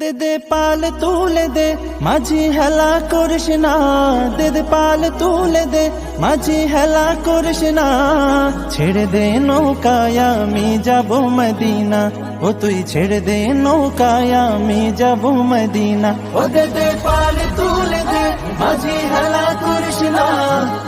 দে দে পাল তুলে দে মাঝি হেলা করিস না, দে দে পাল তুলে দে মাঝি হেলা করিস না। ছেড়ে দে নৌকায় আমি যাব মদিনা, ও তুই ছেড়ে দে নৌকায় আমি যাব মদিনা। ও দে দে পাল তুলে দে মাঝি হেলা করিস না,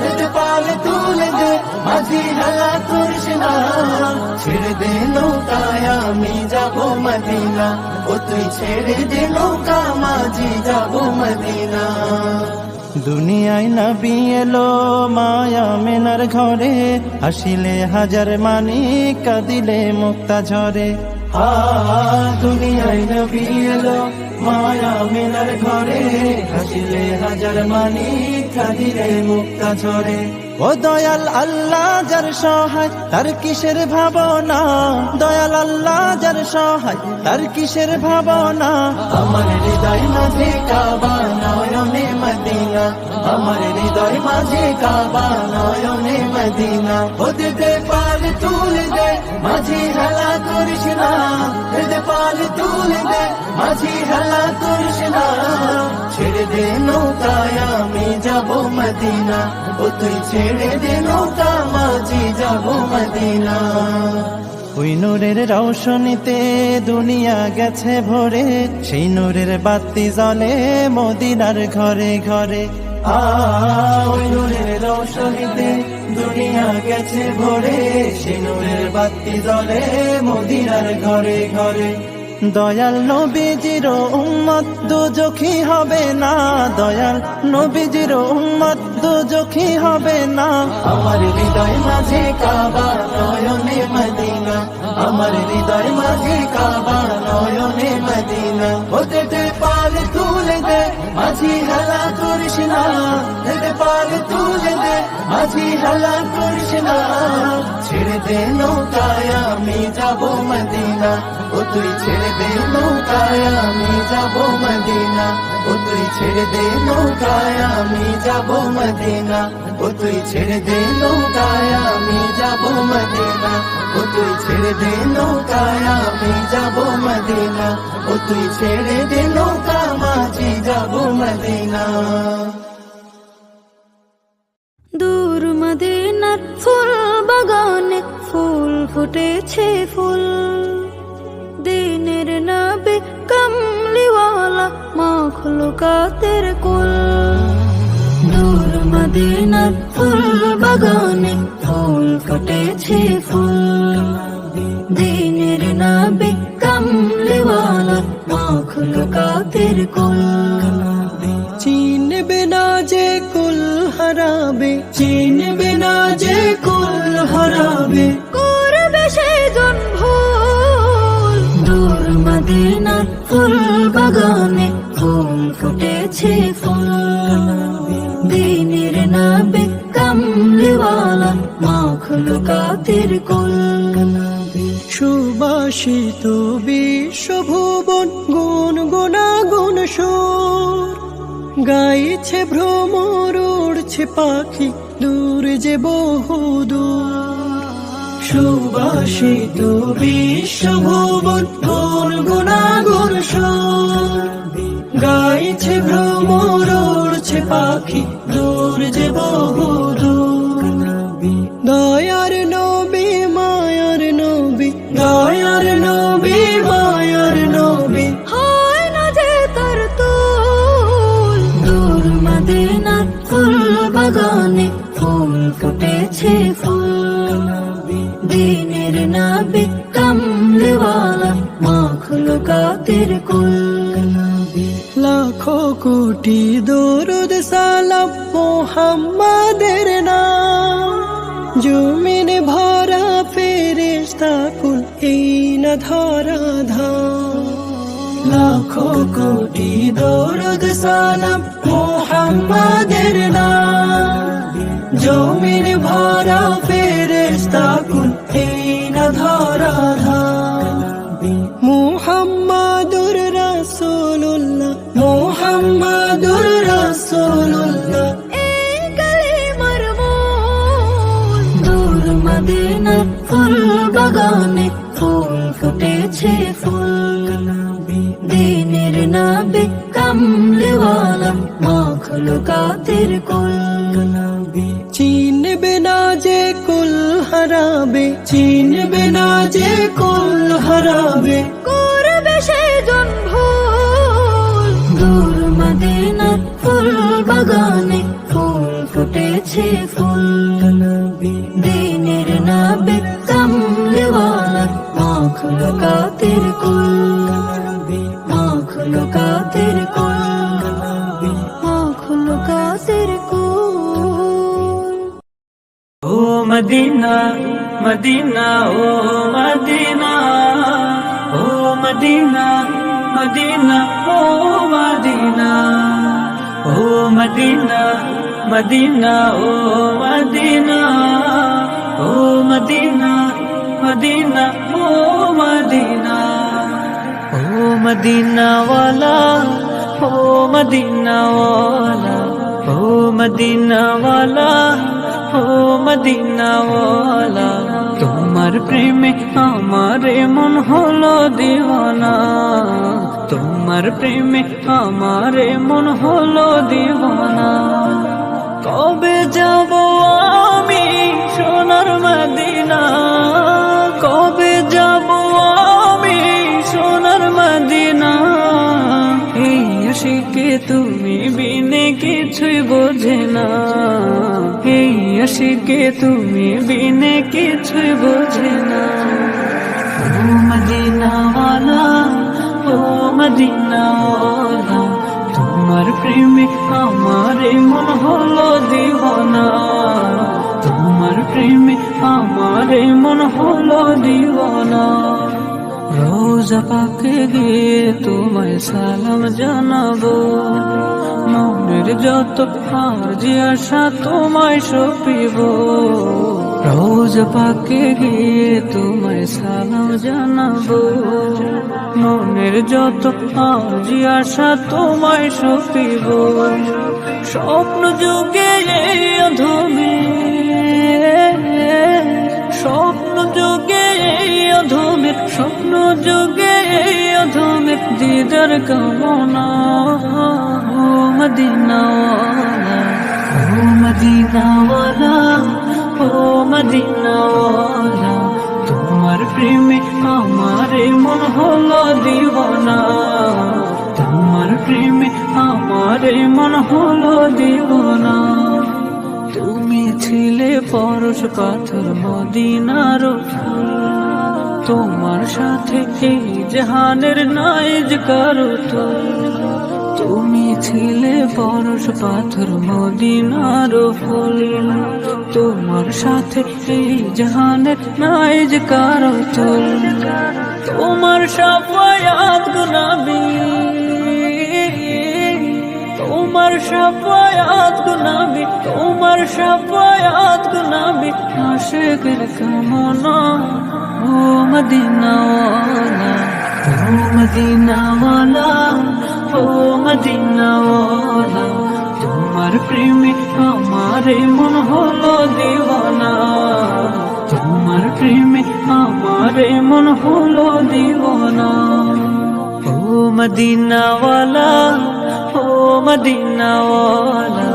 দে দে পাল তুলে দে মাঝি হেলা করিস না। ছেড়ে দে নৌকায় আমি যাব মদিনা, ও তুই ছেড়ে দে নৌকা মাঝি যাব মদিনা। দুনিয়ায় নবী এলো মায়া মেনার ঘরে, হাসিলে হাজার মানি কাঁদিলে মুক্তা ঝরে। দুনিয়ায় নবী এলো মায়া মেনার ঘরে, হাসিলে হাজার মানি কাঁদিলে মুক্তা ঝরে। ও দয়াল আল্লাহ যার সহায় তার কিসের ভাবনা, দয়াল আল্লাহ যার সহায় তার কিসের ভাবনা। আমার হৃদয় মাঝে কাবা নয়নে মদিনা, আমার হৃদয় মাঝে কাবা নয়নে মদিনা। ও দে দে পাল তুলে দে মাঝি হেলা করিস না, দে দে পাল তুলে দে মাঝি হেলা করিস না। ছেড়ে দে নৌকায় আমি যাব মদিনা, ও তুই ছেড়ে দে নৌকা মাঝি যাব মদিনা। ওই নূরের রৌশনীতে দুনিয়া গেছে ভরে, সেই নূরের বাতি জ্বলে মদিনার ঘরে ঘরে। ওই নূরের রৌশনীতে দুনিয়া গেছে ভরে, সেই নূরের বাতি জ্বলে মদিনার ঘরে ঘরে। দয়াল নবীজির উম্মত দুজখী হবে না, দয়াল নবীজির উম্মত দুজখী হবে না। আমার হৃদয় মাঝে কাবা নয়নে মদিনা, আমার হৃদয় মাঝে কাবা নয়নে মদিনা। ও দে দে পাল তুলে দে মাঝি হেলা করিস না, দে দে পাল তুলে দে মাঝি হেলা করিস না। ছেড়ে দে নৌকায় আমি যাব মদিনা, ও তুই ছেড়ে দে নৌকায় আমি যাব মদিনা, ও তুই ছেড়ে দে নৌকায় আমি যাব মদিনা, ও তুই ছেড়ে দে নৌকায় আমি যাব মদিনা, ও তুই ছেড়ে দে নৌকায় আমি যাব মদিনা, ও তুই ছেড়ে দে নৌকা মাঝি যাব মদিনা। দূর মদিনার ফুল বাগানে ফুল ফুটেছে ফুল, দিনের নবী কমলিওয়ালা মাখলুকাতের কুল। দূর মদিনার ফুল বাগানে ফুল ফুটেছে ফুল, দিনের নবী কমলিওয়ালা মাখলুকাতের কুল। চিনবে না যে কুল হারাবে, চিনবে না যে কুল হারাবে, করবে সেজন ভুল। দূর মদিনার ফুল বাগানে ফুল ফুটেছে ফুল, দিনের নবী কমলিওয়ালা মাখলুকাতের কুল। সুবাসিত বিশ্বভুবন গুন গুনাগুন সুর, গাইছে ভ্রমর উড়ছে পাখি দূর যে বহুদূর। সুবাসিত বিশ্বভুবন গুন গুনাগুন সুর, গাইছে ভ্রমর উড়ছে পাখি দূর যে বহুদূর। দয়ার নবী মায়ার নবী, দয়ার নবী মায়ার নবী, হয় না যে তার তুল। দূর মদিনার ফুল বাগানে ফুল ফুটেছে ফুল, দিনের নবী কমলিওয়ালা মাখলুকাতের কুল। লাখো কোটি দরুদ সালাম মুহাম্মাদের নাম, জমিন ভরা ফেরেশতা কুল এই না ধরা ধাম। লাখো কোটি দরুদ সালাম মুহাম্মাদের নাম, জমিন ভরা ফেরেশতা কুল এই না ধরা ধাম। মুহাম্মাদুর রাসূলুল্লাহ, মুহাম্মাদুর রাসূলুল্লাহ, এই কালিমার মূল। দূর মদিনার ফুল বাগানে ফুল ফুটেছে ফুল, দিনের নবী কামলিওয়ালা মাখলুকাতের কুল নবী চিনবে না যে কুল হারাবে চিনবে না যে কুল হারাবে করবে সে জন ভুল দূর মদিনা ফুল বাগানে ফুল ফুটেছে ফুল নবী দিনের নবী কামলিওয়ালা মাখলুকাতের কুল নবী মাখলুকাতের কুল নবী মাখলুকাতের কুল ও Medina Medina oh Medina oh Medina Medina oh Medina oh Medina Medina oh Medina oh Medina Medina oh Medina oh Medina ওয়ালা ও মদিনা ওয়ালা ও মদিনা ওয়ালা ও মদিনা ওয়ালা তোমার প্রেমে আমারে মন হলো দিওয়ানা তোমার প্রেমে আমারে মন হলো দিওয়ানা কবে যাব আমি সোনার মদিনা কবে যাব আমি সোনার মদিনা এই আশিকে তুমি বিনে কিছুই বোঝে না এই আশিকে তুমি বিনে কিছুই বোঝে না ও মদিনা ওয়ালা ও মদিনা ওয়ালা তোমার প্রেমে আমারে মন হলো দিওয়ানা তোমার প্রেমে আমারে মন হলো দিওয়ানা রোজা পাকে গিয়ে তোমায় সালাম জানাবো মনের যত আরজি আশা তোমায় সপিব রোজা পাকে গিয়ে তোমায় সালাম জানাবো মনের যত আরজি আশা তোমায় সপিব স্বপ্ন যুগে এই অধমে স্বপ্ন যুগে এই অধমে স্বপ্ন যুগে এই অধমে দিদার কামনা ও মদিনা ওয়ালা ও মদিনা ওয়ালা ও মদিনা ওয়ালা তোমার প্রেমে আমারে মন হলো দিওয়ানা তোমার প্রেমে আমারে মন হলো দিওয়ানা তুমি ছিলে পরশ পাথর মদিনার ফুল তোমার সাথে এই জাহানের নাইজ কারো তুল তুমি ছিলে পরশ পাথর মদিনার ফুল তোমার সাথে এই জাহানের নাইজ কারো তুল তোমার শাফায়াত গুনাবি তোমার শাফায়াত গুনাবি তোমার শাফায়াত গুনাবি আশিকের কামনা ও মদিনা ওয়ালা ও মদিনা ওয়ালা ও মদিনা ওয়ালা তোমার প্রেমে আমারে মন হলো দিওয়ানা তোমার প্রেমে আমারে মন হলো দিওয়ানা ও মদিনা ওয়ালা ও মদিনা ওয়ালা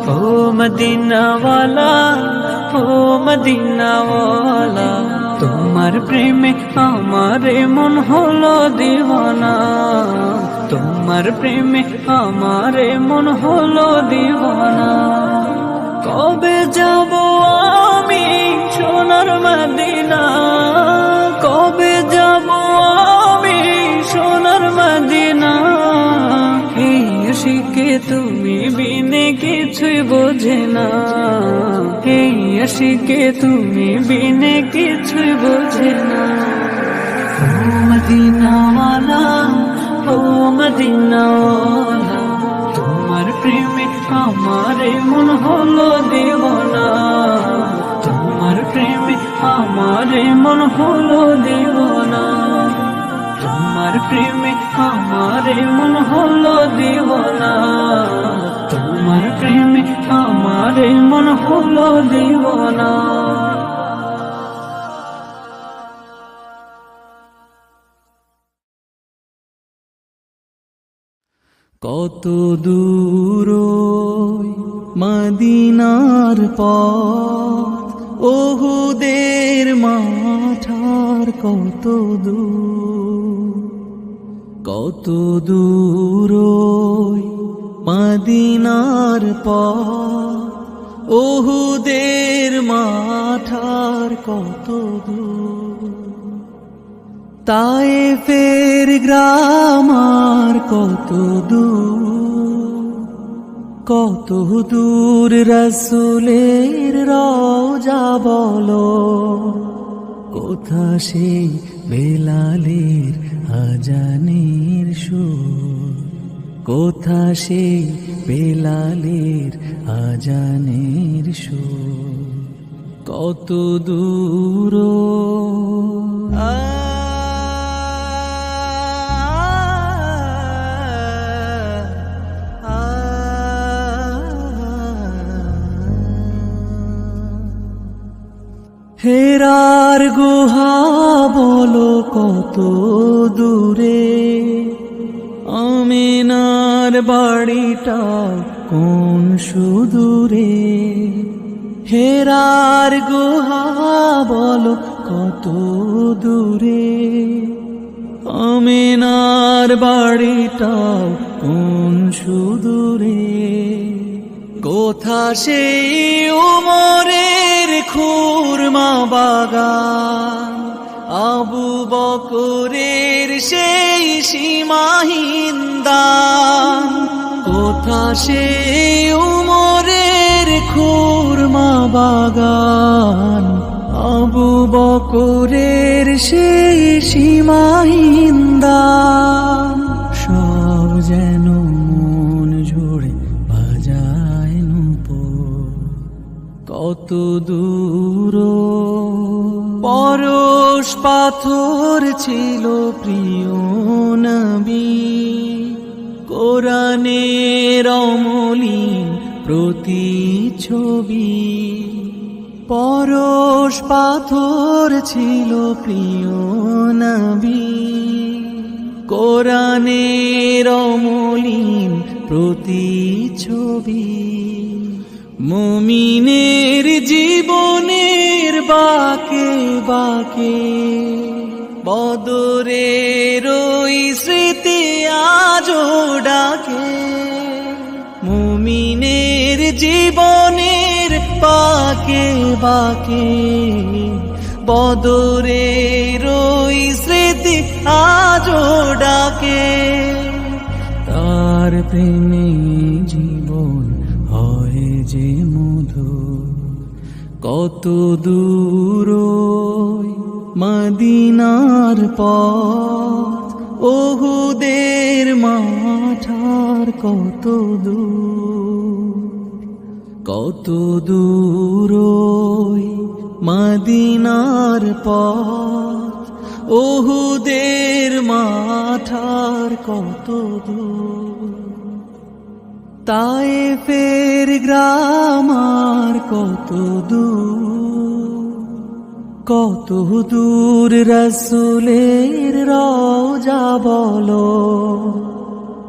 ও মদিনা ওয়ালা ও মদিনা ওয়ালা তোমার প্রেমে আমারে মন হলো দিওয়ানা তোমার প্রেমে আমারে মন হলো দিওয়ানা কবে যাব আমি সোনার মদিনা কবে যাব আমি সোনার মদিনা এই আশিকে তুমি বিনে কিছুই বোঝে না এই আশিকে তুমি বিনে কিছুই বোঝে না ও মদিনা ওয়ালা ও মদিনা ওয়ালা তোমার প্রেমে আমারে মন হলো দিওয়ানা তোমার প্রেমে আমারে মন হলো দিওয়ানা তোমার প্রেমে আমারে মন হলো দিওয়ানা তোমার প্রেমে আমারে মন হলো দিওয়ানা। কত দূর ওই মদিনার পথ, ওহুদের মাঠার কত দূর, কত দূর ওই মদিনার পথ, ওহুদের মাঠার কত দূর। তায়েফের গ্রাম আর কত দূর, কত দূর রাসূলের রওজা বলো, কোথা সেই বেলালের আজানের সুর, কোথা সেই বেলালের আজানের সুর, কত দূর হেরার গুহা বলো কত দূরে, আমিনার বাড়িটা কোন সুদূরে, হেরার গুহা বলো কত দূরে, আমিনার বাড়িটা কোন সুদূরে, কোথা সেই উমরের খুরমা বাগান, আবু বকরের সেই সীমাহীন দান, কোথা সেই উমরের খুরমা বাগান, আবু বকরের সেই সীমাহীন দান, সব যেন মন জুড়ে বাজায় নূপুর, কত দূর পরশ পাথর ছিল প্রিয় নবী, কোরআনের অমলিন প্রতিচ্ছবি, পরশ পাথর ছিল প্রিয় নবী, কোরআনের অমলিন প্রতিচ্ছবি, মুমিনের জীবনের বাকে বাকে বদরের ওই স্মৃতি আজো ডাকে, মুমিনের জীবনের বাকে বাকে বদরের ওই স্মৃতি আজো ডাকে, তার প্রেমে জীবন হয় যে মধুর, কত দূর ওই মদিনার পথ, ওহুদের মাঠার কত দূর, কত দূর ওই মদিনার পথ, ওহুদের মাঠার কত দূর। তায়েফের গ্রাম আর কত দূর, কত দূর রাসূলের রওজা বলো,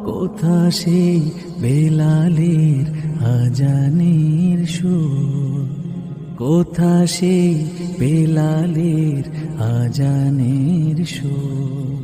কোথা সেই বেলালের আজানের সুর, কোথা সেই বেলালের আজানের সুর।